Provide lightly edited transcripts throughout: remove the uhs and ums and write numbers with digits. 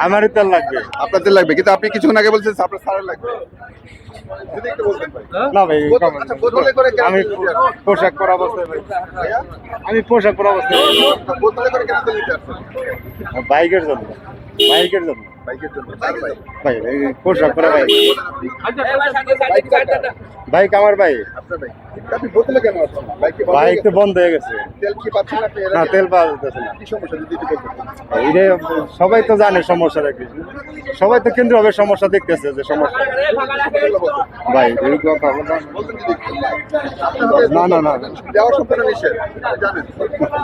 আমারই তেল লাগবে। আপনার তেল লাগবে, কিন্তু আপনি কিছুক্ষণ আগে বলছেন আপনার সারের লাগবে। যদি একটু বলতেন ভাই। না ভাই, আচ্ছা, বোতলে করে কেন আমি তেল নিতে আসছেন? পোশাক পরা অবস্থায় ভাই, ভাইয়া, আমি পোশাক পরা অবস্থায় বোতলে করে কেন তেল নিতে আসছেন? বাইকের জন্য, বাইকের জন্য বাইকের জন্য। কার বাইক? ভাই, এই পোশাক পরা বাইক। বাইক কার? বাইক আমার ভাই। আপনার বাইক। আপনি বোতলে কেন আসছেন? বাইক কি বন্ধ হয়ে বাইক তো গেছে? বন্ধ হয়ে গেছে। তেল কি পাচ্ছেন আপনি? এর না, আগে? তেল পাওয়া যাচ্ছে না। কি সমস্যা যদি একটু বলতেন? এইটাই, সবাই তো জানে সমস্যাটা কি, সবাই তো কেন্দ্রীয়ভাবে সমস্যা দেখতেছে যে সমস্যা। এগুলো বলতেন। ভাই এই কথা বলতেন যদি একটু। আপনার হাতে না, না, না। দেওয়া সম্পূর্ণ নিষেধ। আপনি জানেন?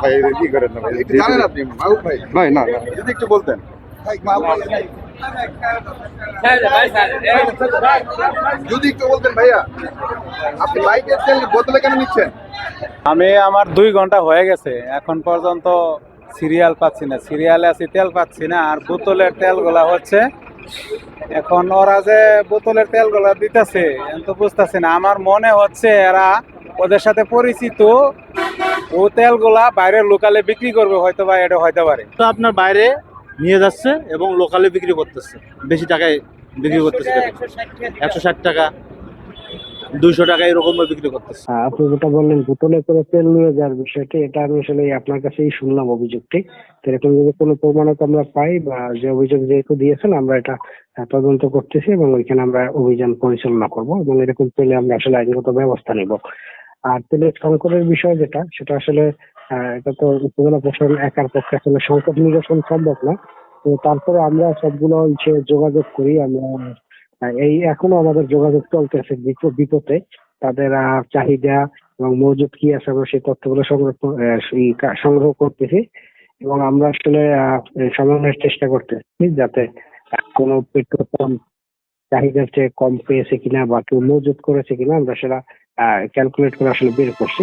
ভাই, কি করেন না ভাই, একটু জানেন আপনি মাহবুব ভাই? ভাই না, না। যদি একটু বলতেন। যদি একটু বলতেন ভাইয়া, আপনি বাইকের তেল বোতলে কেন নিচ্ছেন? আমি আমার 2 ঘন্টা হয়ে গেছে, এখন পর্যন্ত সিরিয়াল পাচ্ছি না, সিরিয়ালে আছি তেল পাচ্ছি না। আর বোতলের তেলগুলা হচ্ছে এখন ওরা যে বোতলের তেলগুলা দিতেছে তো বুঝতেছি না। আমার মনে হচ্ছে এরা ওদের সাথে পরিচিত, ও তেলগুলা বাইরের লোকালে বিক্রি করবে, হয়তো বা এটা হইতে পারে। তো আপনার বাইরে নিয়ে যাচ্ছে এবং লোকালে বিক্রি করতেছে, বেশি টাকায় বিক্রি করতেছে, 160 টাকা 200 টাকা এরকম বিক্রি করতেছে। আপনি যেটা বললেন বোতলে করে তেল নিয়ে যাওয়ার বিষয়টি, এটা আমি আসলে আপনার কাছেই শুনলাম অভিযোগটি। তো এরকম যদি কোনো প্রমাণিত আমরা পাই বা যে অভিযোগ যেহেতু দিয়েছেন, আমরা এটা তদন্ত করতেছি এবং ওইখানে আমরা অভিযান পরিচালনা করব এবং এরকম পেলে আমরা আসলে আইনগত ব্যবস্থা নিব। আর তেলের সংকটের বিষয় যেটা, সেটা আসলে এটা তো উপজেলা প্রশাসন একার পক্ষে আসলে সংকট নিরসন সম্ভব না। তো তারপরে আমরা সবগুলো ইসে যোগাযোগ করি। আমরা এই এখনো আমাদের যোগাযোগ চলতেছে বিপথে। তাদের চাহিদা এবং মজুদ কি আছে আমরা সেই তথ্যগুলো সংগ্রহ করতেছি এবং আমরা আসলে সমন্বয়ের চেষ্টা করতেছি যাতে কোনো পেট্রোল পাম্প চাহিদার চেয়ে কম পেয়েছে কিনা বা কেউ মজুত করেছে কিনা আমরা সেটা ক্যালকুলেট করে আসলে বের করছি।